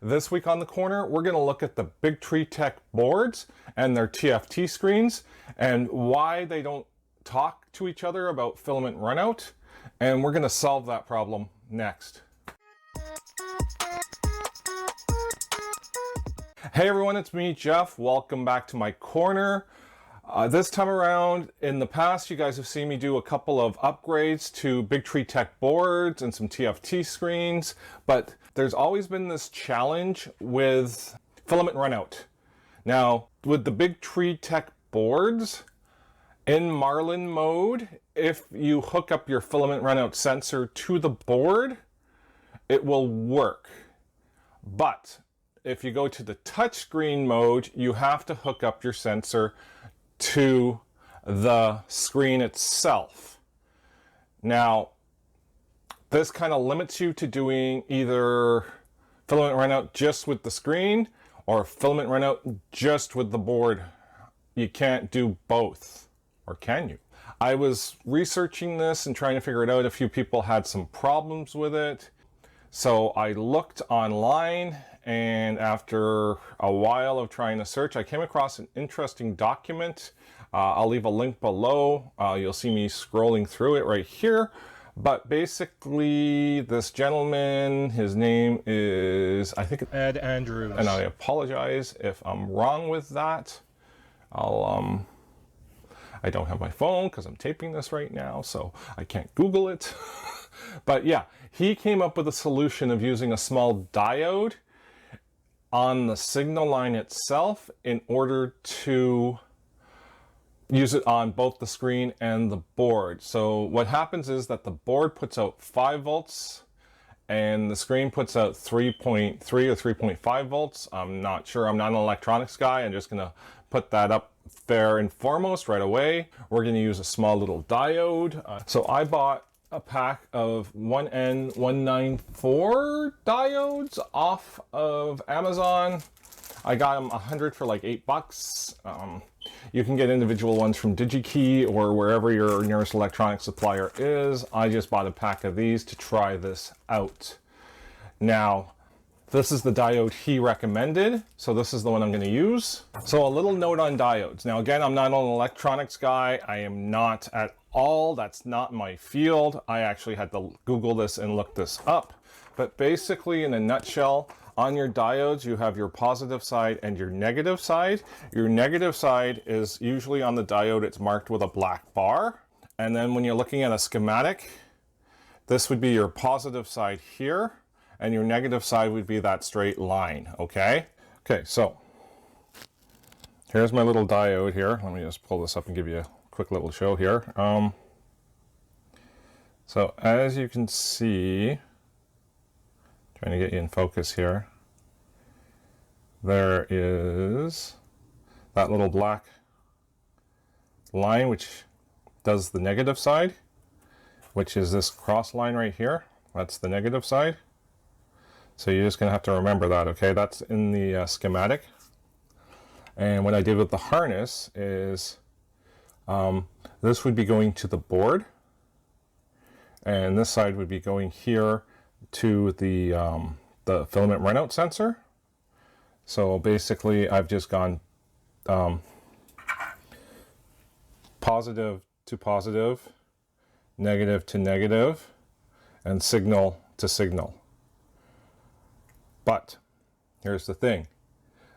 This week on the corner, we're going to look at the Big Tree Tech boards and their TFT screens and why they don't talk to each other about filament runout. And we're going to solve that problem next. Hey everyone, it's me, Jeff. Welcome back to my corner. This time around, in the past, you guys have seen me do a couple of upgrades to Big Tree Tech boards and some TFT screens, but there's always been this challenge with filament runout. Now, with the Big Tree Tech boards, in Marlin mode, if you hook up your filament runout sensor to the board, it will work. But if you go to the touchscreen mode, you have to hook up your sensor to the screen itself. Now, this kind of limits you to doing either filament runout just with the screen or filament runout just with the board. You can't do both, or can you? I was researching this and trying to figure it out. A few people had some problems with it. So I looked online, and after a while of trying to search, I came across an interesting document. I'll leave a link below. You'll see me scrolling through it right here. But basically, this gentleman, his name is, I think, Ed Andrews. And I apologize if I'm wrong with that. I don't have my phone because I'm taping this right now, so I can't Google it. But yeah, he came up with a solution of using a small diode on the signal line itself in order to use it on both the screen and the board. So what happens is that the board puts out 5 volts and the screen puts out 3.3 or 3.5 volts. I'm not sure. I'm not an electronics guy. I'm just going to put that up there and foremost right away. We're going to use a small little diode. So I bought a pack of 1N194 diodes off of Amazon. I got them 100 for like $8. You can get individual ones from DigiKey or wherever your nearest electronic supplier is. I just bought a pack of these to try this out. Now, this is the diode he recommended, so this is the one I'm going to use. So a little note on diodes. Now again, I'm not an electronics guy. I am not at all. That's not my field. I actually had to Google this and look this up. But basically, in a nutshell, on your diodes, you have your positive side and your negative side. Your negative side is usually on the diode, it's marked with a black bar. And then when you're looking at a schematic, this would be your positive side here, and your negative side would be that straight line, okay? Okay, so here's my little diode here. Let me just pull this up and give you a quick little show here. So as you can see, trying to get you in focus here, there is that little black line which does the negative side, which is this cross line right here. That's the negative side. So you're just going to have to remember that, okay? That's in the schematic. And what I did with the harness is this would be going to the board, and this side would be going here to the filament runout sensor. So basically, I've just gone positive to positive, negative to negative, and signal to signal. But here's the thing.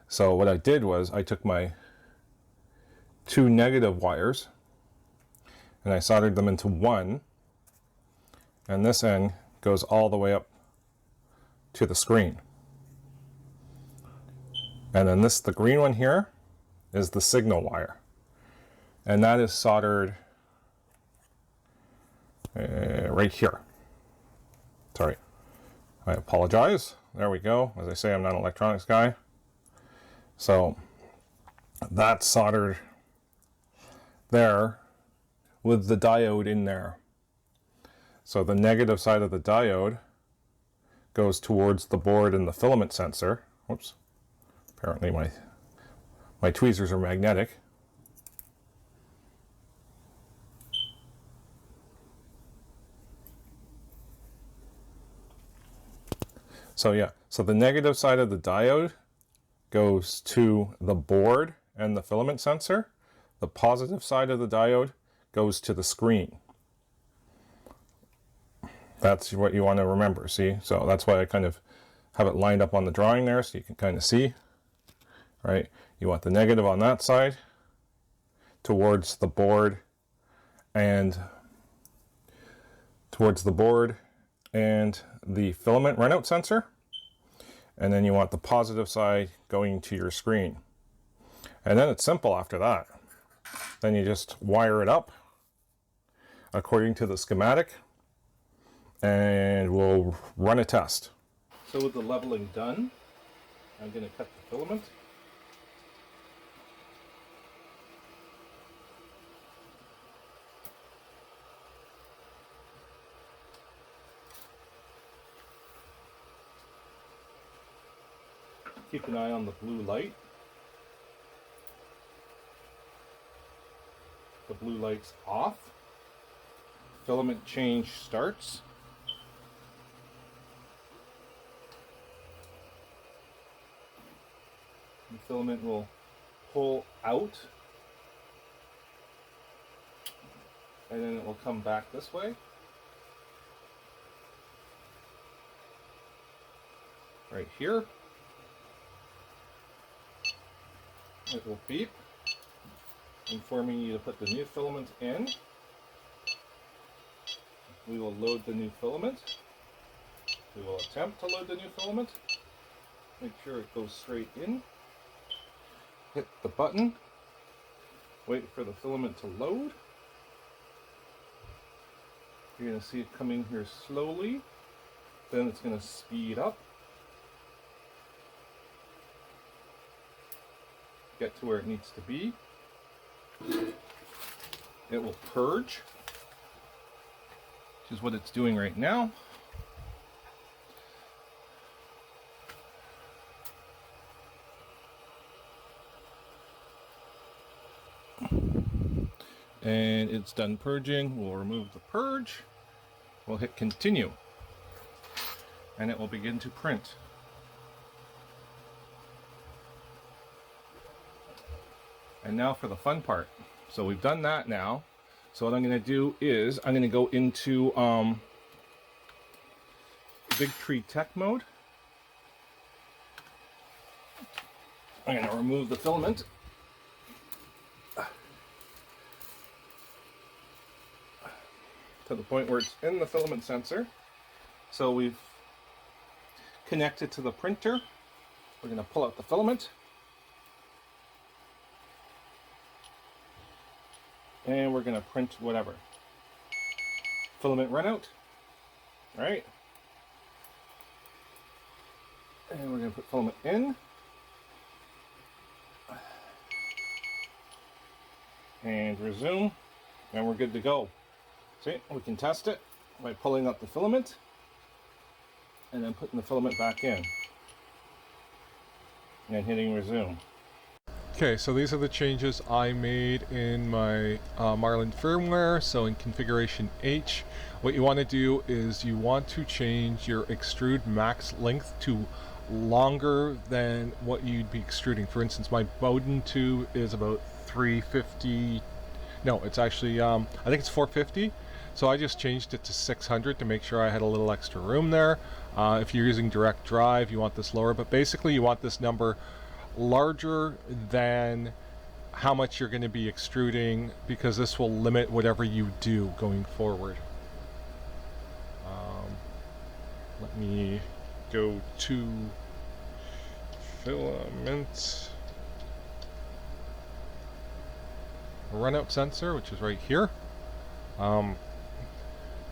So what I did was I took my 2 negative wires and I soldered them into one, and this end goes all the way up to the screen. And then the green one here is the signal wire, and that is soldered right here. Sorry, I apologize. There we go. As I say, I'm not an electronics guy. So that's soldered there with the diode in there. So the negative side of the diode goes towards the board and the filament sensor. Whoops. Apparently my tweezers are magnetic. So yeah, so the negative side of the diode goes to the board and the filament sensor. The positive side of the diode goes to the screen. That's what you want to remember, see? So that's why I kind of have it lined up on the drawing there so you can kind of see, right? You want the negative on that side towards the board and the filament runout sensor. And then you want the positive side going to your screen. And then it's simple after that. Then you just wire it up according to the schematic and we'll run a test. So with the leveling done, I'm going to cut the filament. Keep an eye on the blue light. The blue light's off. Filament change starts. The filament will pull out and then it will come back this way. Right here. It will beep, informing you to put the new filament in. We will load the new filament. We will attempt to load the new filament. Make sure it goes straight in. Hit the button. Wait for the filament to load. You're going to see it coming here slowly. Then it's going to speed up. Get to where it needs to be. It will purge, which is what it's doing right now. And it's done purging. We'll remove the purge. We'll hit continue. And it will begin to print. And now for the fun part. So we've done that now. So what I'm going to do is I'm going to go into Big Tree Tech mode. I'm going to remove the filament. To the point where it's in the filament sensor. So we've connected to the printer. We're going to pull out the filament. And we're going to print whatever. Filament runout. Right? And we're going to put filament in. And resume. And we're good to go. See, we can test it by pulling up the filament and then putting the filament back in and hitting resume. Okay, so these are the changes I made in my Marlin firmware. So in configuration H, what you want to do is you want to change your extrude max length to longer than what you'd be extruding. For instance, my Bowden tube is about 350. No, it's actually, I think it's 450. So I just changed it to 600 to make sure I had a little extra room there. If you're using direct drive, you want this lower, but basically you want this number larger than how much you're going to be extruding, because this will limit whatever you do going forward. Let me go to filament runout sensor, which is right here.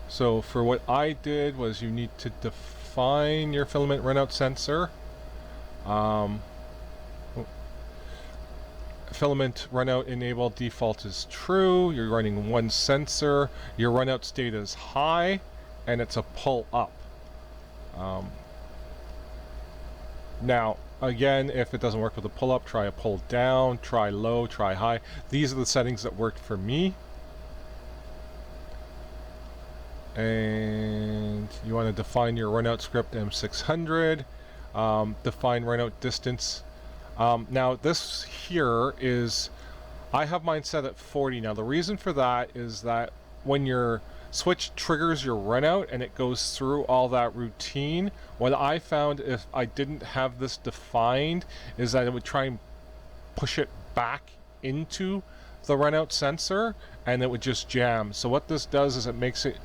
So for what I did was you need to define your filament runout sensor. Filament runout enable default is true. You're running one sensor. Your runout state is high, and it's a pull up. Now, again, if it doesn't work with a pull up, try a pull down, try low, try high. These are the settings that worked for me. And And you want to define your runout script M600, define runout distance. Now this here is, I have mine set at 40. Now the reason for that is that when your switch triggers your runout and it goes through all that routine, what I found if I didn't have this defined is that it would try and push it back into the runout sensor and it would just jam. So what this does is it makes it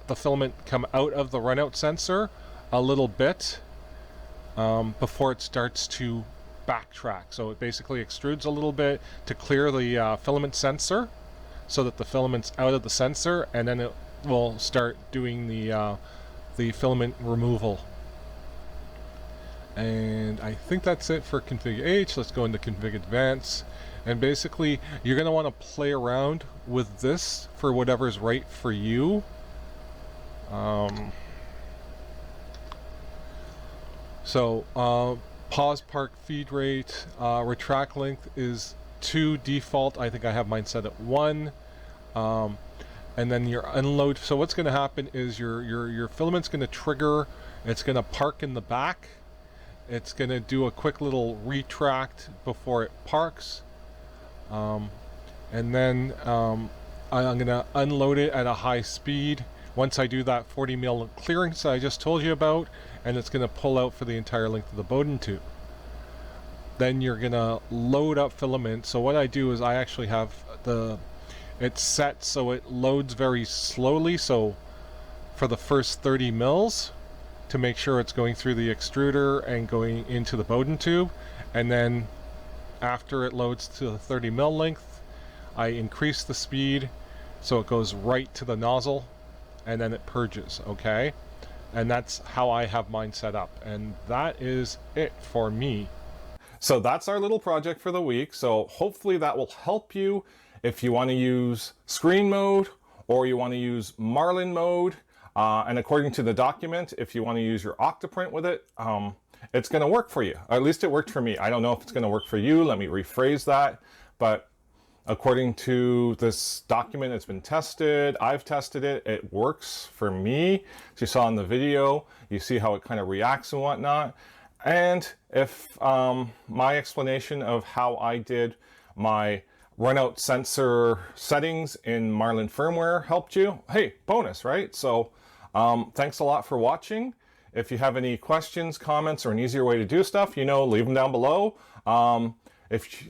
the filament come out of the runout sensor a little bit before it starts to backtrack. So it basically extrudes a little bit to clear the filament sensor so that the filament's out of the sensor, and then it will start doing the filament removal. And I think that's it for config H. Let's go into config advanced. And basically, you're going to want to play around with this for whatever's right for you. Pause park feed rate, retract length is 2 default. I think I have mine set at 1. And then your unload. So what's going to happen is your filament's going to trigger. It's going to park in the back. It's going to do a quick little retract before it parks. And then I'm going to unload it at a high speed once I do that 40 mil clearance I just told you about, and it's going to pull out for the entire length of the Bowden tube. Then you're going to load up filament. So what I do is I actually have it's set so it loads very slowly, so for the first 30 mils to make sure it's going through the extruder and going into the Bowden tube, and then after it loads to the 30 mil length, I increase the speed so it goes right to the nozzle and then it purges, okay? And that's how I have mine set up, and that is it for me. So that's our little project for the week. So hopefully that will help you if you want to use screen mode or you want to use Marlin mode. And according to the document, if you want to use your Octoprint with it, it's going to work for you. At least it worked for me. I don't know if it's going to work for you. Let me rephrase that. But according to this document, it's been tested. I've tested it. It works for me. As you saw in the video, you see how it kind of reacts and whatnot. And if my explanation of how I did my runout sensor settings in Marlin firmware helped you, hey, bonus, right? So thanks a lot for watching. If you have any questions, comments, or an easier way to do stuff, leave them down below.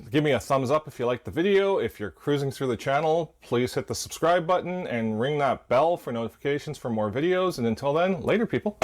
Give me a thumbs up if you like the video. If you're cruising through the channel, please hit the subscribe button and ring that bell for notifications for more videos. And until then, later, people.